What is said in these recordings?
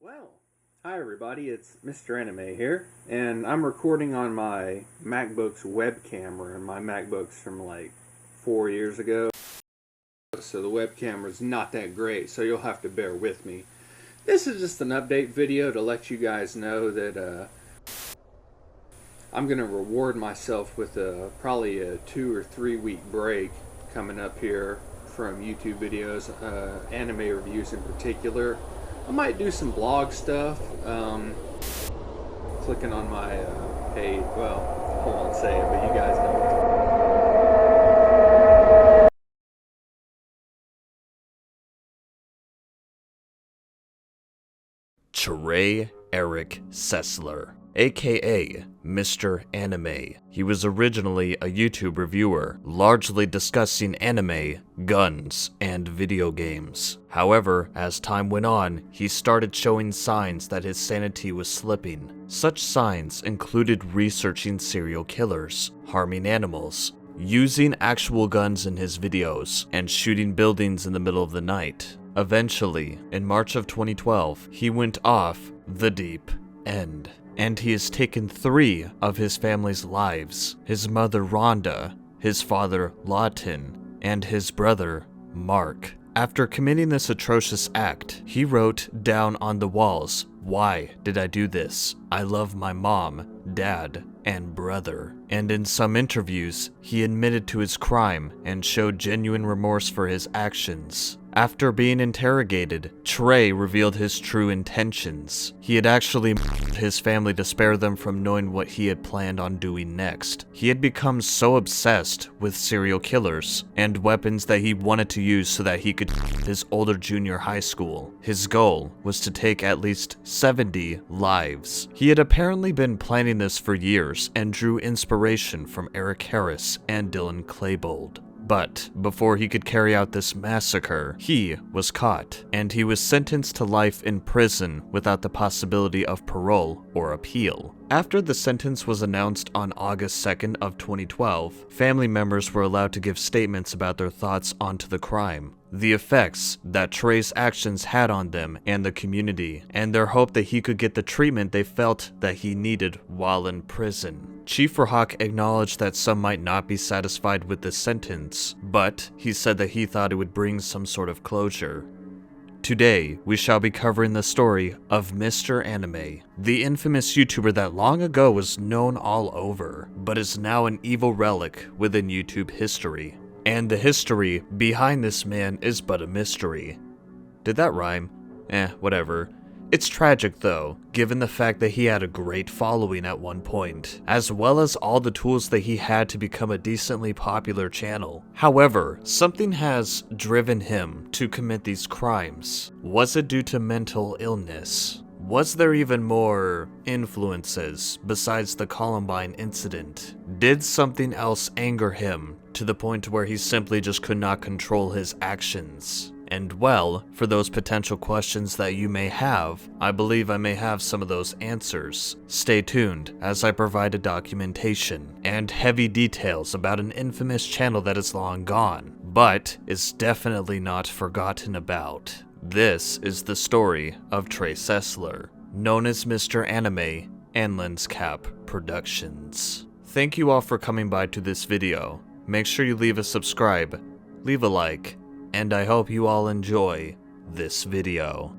Well, hi everybody, it's Mr. Anime here, and I'm recording on my MacBook's web camera, and my MacBook's from like 4 years ago, so the web camera's not that great, so you'll have to bear with me. This is just an update video to let you guys know that I'm going to reward myself with probably a 2 or 3 week break coming up here from YouTube videos, anime reviews in particular. I might do some blog stuff, clicking on my page, well, I won't say it, but you guys know. Trey Sesler, aka Mr. Anime. He was originally a YouTube reviewer, largely discussing anime, guns, and video games. However, as time went on, he started showing signs that his sanity was slipping. Such signs included researching serial killers, harming animals, using actual guns in his videos, and shooting buildings in the middle of the night. Eventually, in March of 2012, he went off the deep end, and he has taken 3 of his family's lives: his mother Rhonda, his father Lawton, and his brother Mark. After committing this atrocious act, he wrote down on the walls, "Why did I do this? I love my mom, dad, and brother." And in some interviews, he admitted to his crime and showed genuine remorse for his actions. After being interrogated, Trey revealed his true intentions. He had actually murdered his family to spare them from knowing what he had planned on doing next. He had become so obsessed with serial killers and weapons that he wanted to use so that he could shoot his older junior high school. His goal was to take at least 70 lives. He had apparently been planning this for years and drew inspiration from Eric Harris and Dylan Klebold. But before he could carry out this massacre, he was caught, and he was sentenced to life in prison without the possibility of parole or appeal. After the sentence was announced on August 2nd of 2012, family members were allowed to give statements about their thoughts onto the crime, the effects that Trey's actions had on them and the community, and their hope that he could get the treatment they felt that he needed while in prison. Chief Rahak acknowledged that some might not be satisfied with the sentence, but he said that he thought it would bring some sort of closure. Today, we shall be covering the story of Mr. Anime, the infamous YouTuber that long ago was known all over, but is now an evil relic within YouTube history. And the history behind this man is but a mystery. Did that rhyme? Whatever. It's tragic though, given the fact that he had a great following at one point, as well as all the tools that he had to become a decently popular channel. However, something has driven him to commit these crimes. Was it due to mental illness? Was there even more influences besides the Columbine incident? Did something else anger him to the point where he simply just could not control his actions? And well, for those potential questions that you may have, I believe I may have some of those answers. Stay tuned as I provide a documentation and heavy details about an infamous channel that is long gone, but is definitely not forgotten about. This is the story of Trey Sesler, known as Mr. Anime and Lenscap Productions. Thank you all for coming by to this video. Make sure you leave a subscribe, leave a like, and I hope you all enjoy this video.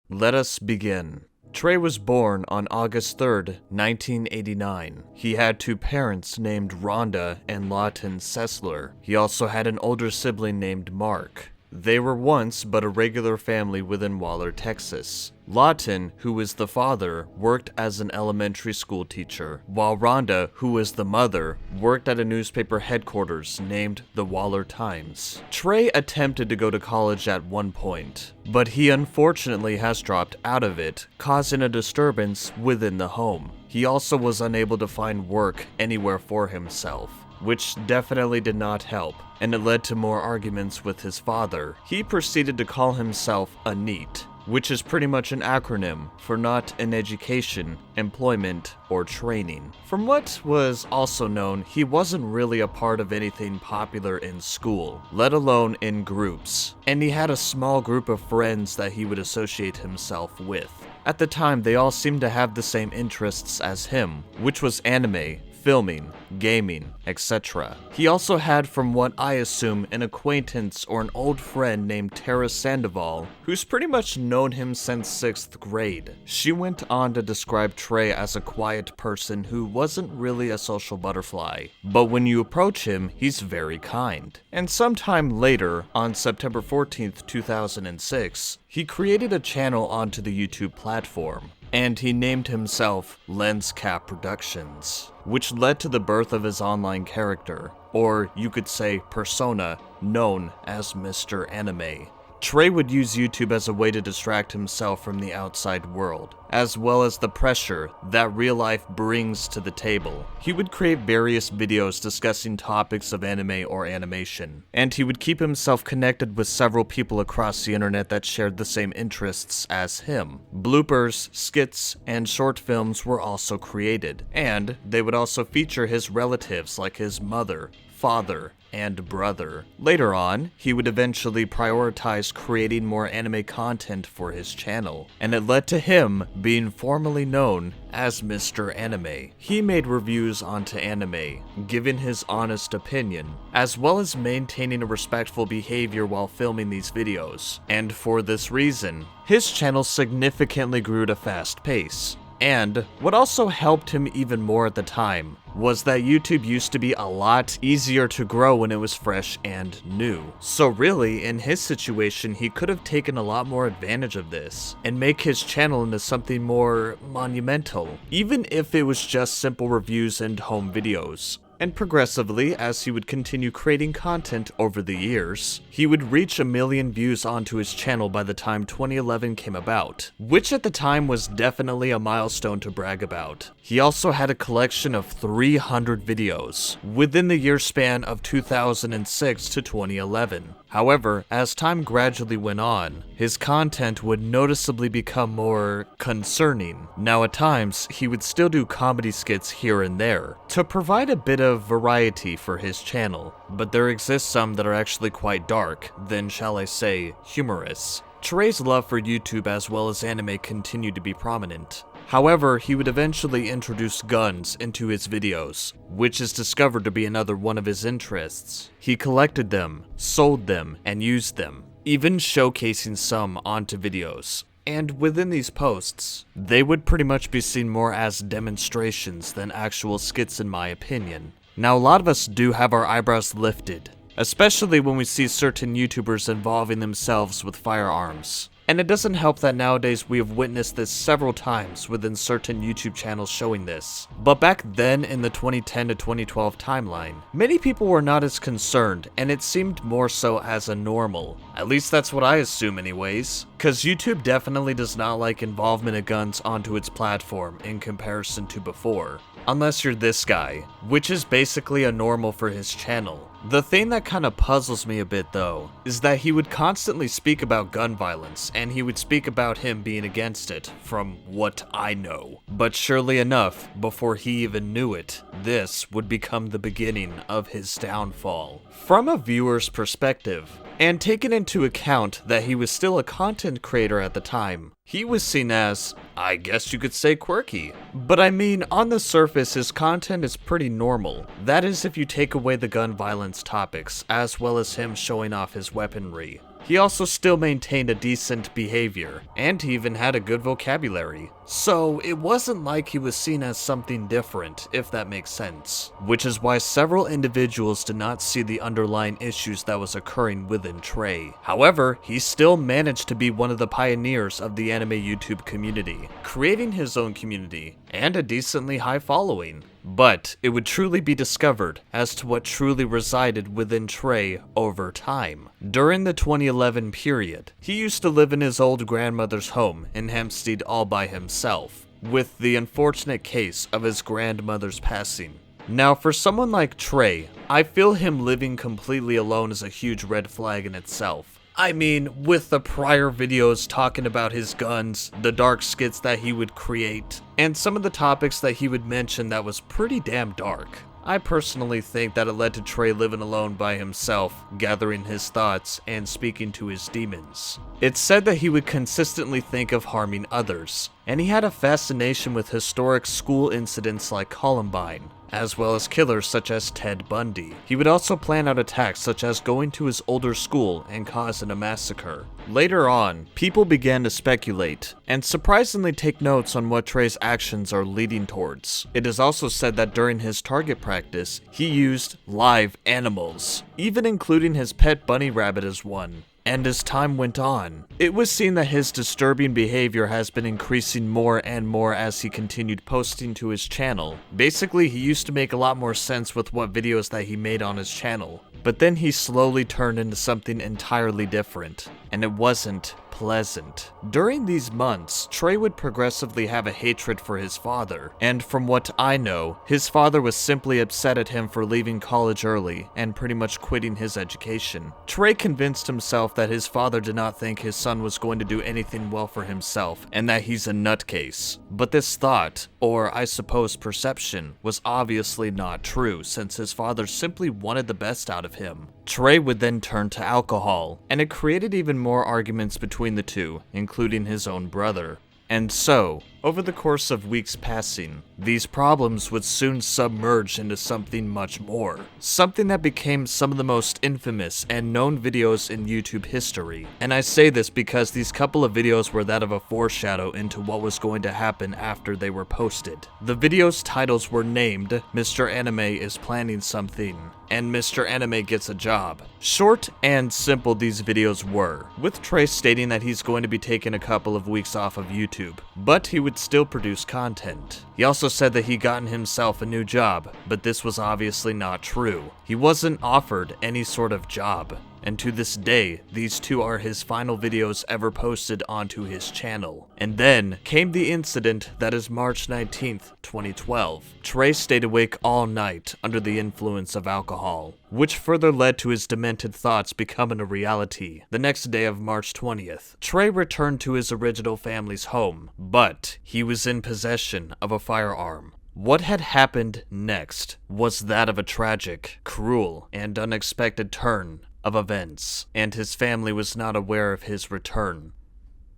Let us begin. Trey was born on August 3rd, 1989. He had 2 parents named Rhonda and Lawton Sesler. He also had an older sibling named Mark. They were once but a regular family within Waller, Texas. Lawton, who was the father, worked as an elementary school teacher, while Rhonda, who was the mother, worked at a newspaper headquarters named the Waller Times. Trey attempted to go to college at one point, but he unfortunately has dropped out of it, causing a disturbance within the home. He also was unable to find work anywhere for himself, which definitely did not help, and it led to more arguments with his father. He proceeded to call himself a NEET, which is pretty much an acronym for not in education, employment, or training. From what was also known, he wasn't really a part of anything popular in school, let alone in groups, and he had a small group of friends that he would associate himself with. At the time, they all seemed to have the same interests as him, which was anime, filming, gaming, etc. He also had, from what I assume, an acquaintance or an old friend named Tara Sandoval, who's pretty much known him since 6th grade. She went on to describe Trey as a quiet person who wasn't really a social butterfly, but when you approach him, he's very kind. And sometime later, on September 14th, 2006, he created a channel onto the YouTube platform, and he named himself LensCap Productions, which led to the birth of his online character, or you could say persona, known as Mr. Anime. Trey would use YouTube as a way to distract himself from the outside world, as well as the pressure that real life brings to the table. He would create various videos discussing topics of anime or animation, and he would keep himself connected with several people across the internet that shared the same interests as him. Bloopers, skits, and short films were also created, and they would also feature his relatives like his mother, father, and brother. Later on, he would eventually prioritize creating more anime content for his channel, and it led to him being formally known as Mr. Anime. He made reviews onto anime, giving his honest opinion, as well as maintaining a respectful behavior while filming these videos, and for this reason, his channel significantly grew at a fast pace. And what also helped him even more at the time was that YouTube used to be a lot easier to grow when it was fresh and new. So really, in his situation, he could have taken a lot more advantage of this and make his channel into something more monumental, even if it was just simple reviews and home videos. And progressively, as he would continue creating content over the years, he would reach 1 million views onto his channel by the time 2011 came about, which at the time was definitely a milestone to brag about. He also had a collection of 300 videos within the year span of 2006 to 2011. However, as time gradually went on, his content would noticeably become more concerning. Now at times, he would still do comedy skits here and there to provide a bit of variety for his channel, but there exist some that are actually quite dark, then shall I say, humorous. Trey's love for YouTube as well as anime continued to be prominent. However, he would eventually introduce guns into his videos, which is discovered to be another one of his interests. He collected them, sold them, and used them, even showcasing some onto videos. And within these posts, they would pretty much be seen more as demonstrations than actual skits in my opinion. Now a lot of us do have our eyebrows lifted, especially when we see certain YouTubers involving themselves with firearms. And it doesn't help that nowadays we have witnessed this several times within certain YouTube channels showing this. But back then in the 2010 to 2012 timeline, many people were not as concerned, and it seemed more so as a normal. At least that's what I assume anyways. Cause YouTube definitely does not like involvement of guns onto its platform in comparison to before. Unless you're this guy, which is basically a normal for his channel. The thing that kind of puzzles me a bit though, is that he would constantly speak about gun violence, and he would speak about him being against it, from what I know. But surely enough, before he even knew it, this would become the beginning of his downfall. From a viewer's perspective, and taking into account that he was still a content creator at the time, he was seen as, I guess you could say, quirky. But I mean, on the surface, his content is pretty normal. That is if you take away the gun violence topics, as well as him showing off his weaponry. He also still maintained a decent behavior, and he even had a good vocabulary. So it wasn't like he was seen as something different, if that makes sense. Which is why several individuals did not see the underlying issues that was occurring within Trey. However, he still managed to be one of the pioneers of the anime YouTube community, creating his own community, and a decently high following. But it would truly be discovered as to what truly resided within Trey over time. During the 2011 period, he used to live in his old grandmother's home in Hempstead all by himself, with the unfortunate case of his grandmother's passing. Now for someone like Trey, I feel him living completely alone is a huge red flag in itself. I mean, with the prior videos talking about his guns, the dark skits that he would create, and some of the topics that he would mention that was pretty damn dark. I personally think that it led to Trey living alone by himself, gathering his thoughts, and speaking to his demons. It's said that he would consistently think of harming others, and he had a fascination with historic school incidents like Columbine, as well as killers such as Ted Bundy. He would also plan out attacks such as going to his older school and causing a massacre. Later on, people began to speculate, and surprisingly take notes on what Trey's actions are leading towards. It is also said that during his target practice, he used live animals, even including his pet bunny rabbit as one. And as time went on, it was seen that his disturbing behavior has been increasing more and more as he continued posting to his channel. Basically, he used to make a lot more sense with what videos that he made on his channel, but then he slowly turned into something entirely different, and it wasn't pleasant. During these months, Trey would progressively have a hatred for his father, and from what I know, his father was simply upset at him for leaving college early and pretty much quitting his education. Trey convinced himself that his father did not think his son was going to do anything well for himself, and that he's a nutcase. But this thought, or I suppose perception, was obviously not true, since his father simply wanted the best out of him. Trey would then turn to alcohol, and it created even more arguments between the two, including his own brother. And so, over the course of weeks passing, these problems would soon submerge into something much more. Something that became some of the most infamous and known videos in YouTube history. And I say this because these couple of videos were that of a foreshadow into what was going to happen after they were posted. The videos' titles were named Mr. Anime is Planning Something, and Mr. Anime Gets a Job. Short and simple these videos were, with Trey stating that he's going to be taking a couple of weeks off of YouTube, but he would still produce content. He also said that he gotten himself a new job, but this was obviously not true. He wasn't offered any sort of job. And to this day, these two are his final videos ever posted onto his channel. And then came the incident that is March 19th, 2012. Trey stayed awake all night under the influence of alcohol, which further led to his demented thoughts becoming a reality. The next day of March 20th, Trey returned to his original family's home, but he was in possession of a firearm. What had happened next was that of a tragic, cruel, and unexpected turn of events, and his family was not aware of his return.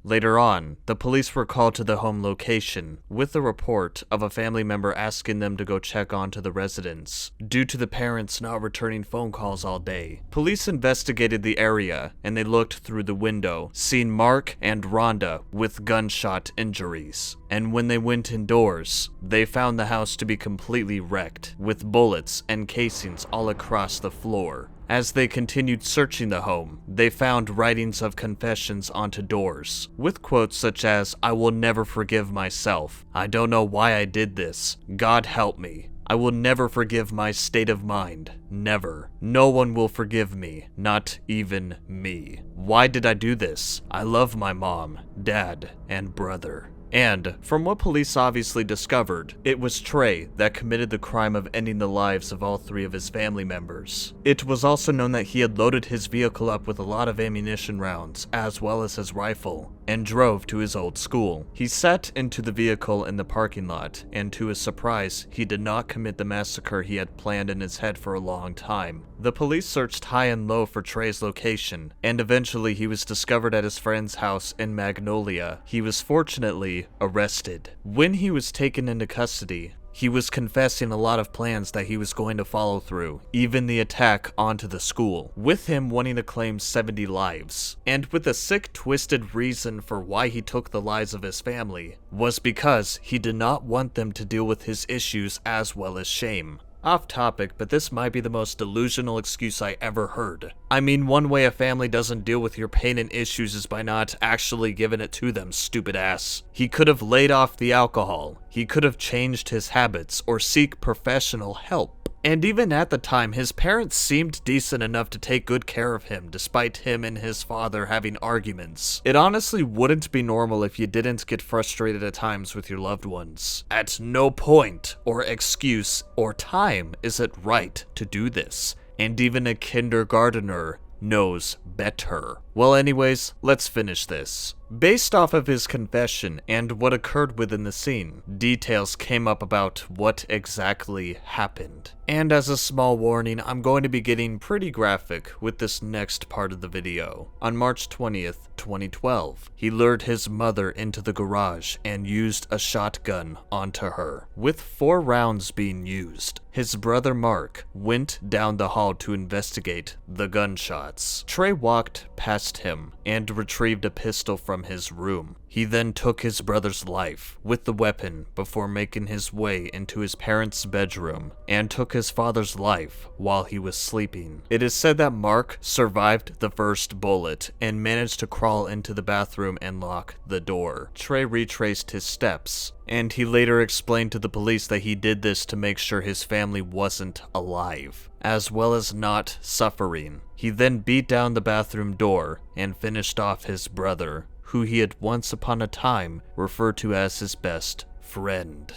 Later on, the police were called to the home location with a report of a family member asking them to go check onto the residence, due to the parents not returning phone calls all day. Police investigated the area, and they looked through the window, seeing Mark and Rhonda with gunshot injuries. And when they went indoors, they found the house to be completely wrecked, with bullets and casings all across the floor. As they continued searching the home, they found writings of confessions onto doors, with quotes such as, "I will never forgive myself. I don't know why I did this. God help me. I will never forgive my state of mind. Never. No one will forgive me. Not even me. Why did I do this? I love my mom, dad, and brother." And, from what police obviously discovered, it was Trey that committed the crime of ending the lives of all three of his family members. It was also known that he had loaded his vehicle up with a lot of ammunition rounds, as well as his rifle, and drove to his old school. He sat into the vehicle in the parking lot, and to his surprise, he did not commit the massacre he had planned in his head for a long time. The police searched high and low for Trey's location, and eventually he was discovered at his friend's house in Magnolia. He was fortunately arrested. When he was taken into custody, he was confessing a lot of plans that he was going to follow through, even the attack onto the school, with him wanting to claim 70 lives. And with a sick, twisted reason for why he took the lives of his family, was because he did not want them to deal with his issues as well as shame. Off topic, but this might be the most delusional excuse I ever heard. I mean, one way a family doesn't deal with your pain and issues is by not actually giving it to them, stupid ass. He could have laid off the alcohol, he could have changed his habits, or seek professional help. And even at the time, his parents seemed decent enough to take good care of him, despite him and his father having arguments. It honestly wouldn't be normal if you didn't get frustrated at times with your loved ones. At no point, or excuse, or time is it right to do this. And even a kindergartner knows better. Well, anyways, let's finish this. Based off of his confession and what occurred within the scene, details came up about what exactly happened. And as a small warning, I'm going to be getting pretty graphic with this next part of the video. On March 20th, 2012, he lured his mother into the garage and used a shotgun onto her, with 4 rounds being used. His brother Mark went down the hall to investigate the gunshots. Trey walked past him and retrieved a pistol from his room. He then took his brother's life with the weapon before making his way into his parents' bedroom and took his father's life while he was sleeping. It is said that Mark survived the first bullet and managed to crawl into the bathroom and lock the door. Trey retraced his steps, and he later explained to the police that he did this to make sure his family wasn't alive, as well as not suffering. He then beat down the bathroom door and finished off his brother, who he had once upon a time referred to as his best friend.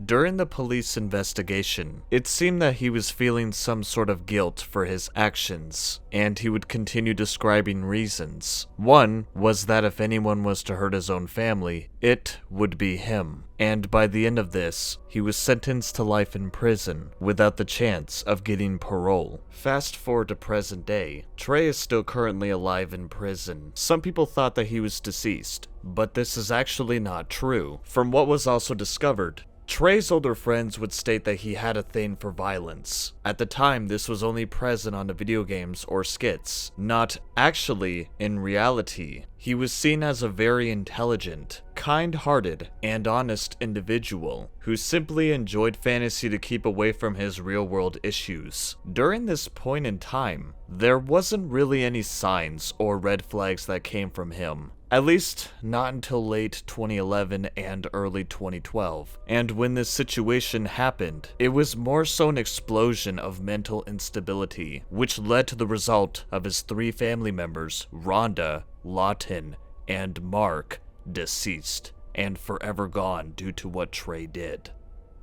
During the police investigation, it seemed that he was feeling some sort of guilt for his actions, and he would continue describing reasons. One was that if anyone was to hurt his own family, it would be him. And by the end of this, he was sentenced to life in prison without the chance of getting parole. Fast forward to present day, Trey is still currently alive in prison. Some people thought that he was deceased, but this is actually not true. From what was also discovered, Trey's older friends would state that he had a thing for violence. At the time, this was only present on the video games or skits, not actually in reality. He was seen as a very intelligent, kind-hearted, and honest individual who simply enjoyed fantasy to keep away from his real-world issues. During this point in time, there wasn't really any signs or red flags that came from him. At least, not until late 2011 and early 2012. And when this situation happened, it was more so an explosion of mental instability, which led to the result of his 3 family members, Rhonda, Lawton, and Mark, deceased and forever gone due to what Trey did.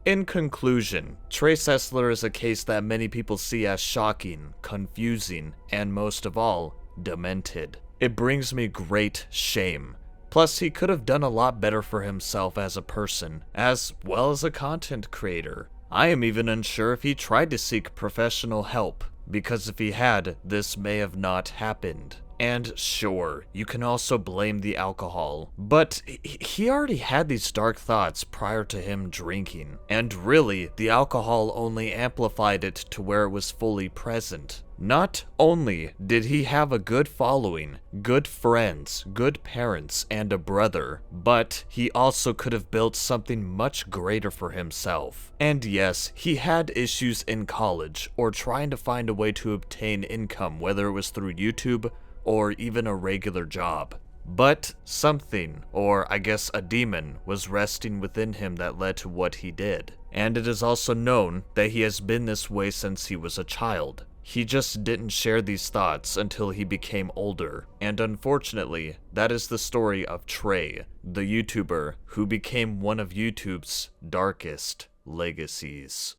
In conclusion, Trey Sesler is a case that many people see as shocking, confusing, and most of all, demented. It brings me great shame. Plus, he could have done a lot better for himself as a person, as well as a content creator. I am even unsure if he tried to seek professional help, because if he had, this may have not happened. And sure, you can also blame the alcohol, but he already had these dark thoughts prior to him drinking, and really, the alcohol only amplified it to where it was fully present. Not only did he have a good following, good friends, good parents, and a brother, but he also could have built something much greater for himself. And yes, he had issues in college, or trying to find a way to obtain income, whether it was through YouTube, or even a regular job. But something, or I guess a demon, was resting within him that led to what he did. And it is also known that he has been this way since he was a child. He just didn't share these thoughts until he became older. And unfortunately, that is the story of Trey, the YouTuber who became one of YouTube's darkest legacies.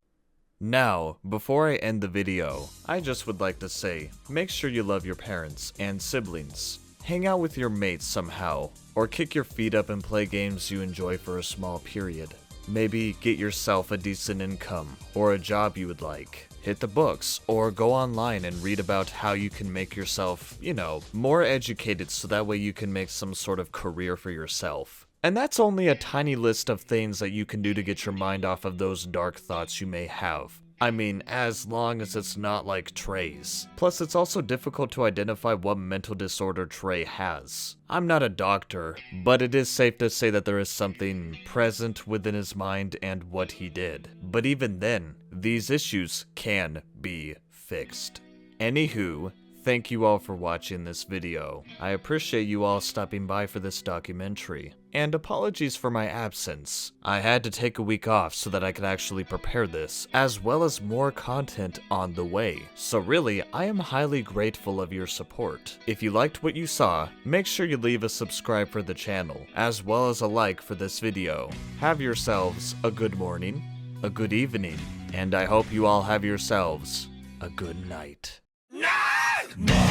Now, before I end the video, I just would like to say, make sure you love your parents and siblings. Hang out with your mates somehow, or kick your feet up and play games you enjoy for a small period. Maybe get yourself a decent income, or a job you would like. Hit the books, or go online and read about how you can make yourself, more educated so that way you can make some sort of career for yourself. And that's only a tiny list of things that you can do to get your mind off of those dark thoughts you may have. I mean, as long as it's not like Trey's. Plus, it's also difficult to identify what mental disorder Trey has. I'm not a doctor, but it is safe to say that there is something present within his mind and what he did. But even then, these issues can be fixed. Anywho, thank you all for watching this video. I appreciate you all stopping by for this documentary. And apologies for my absence. I had to take a week off so that I could actually prepare this, as well as more content on the way. So really, I am highly grateful of your support. If you liked what you saw, make sure you leave a subscribe for the channel, as well as a like for this video. Have yourselves a good morning, a good evening, and I hope you all have yourselves a good night. No!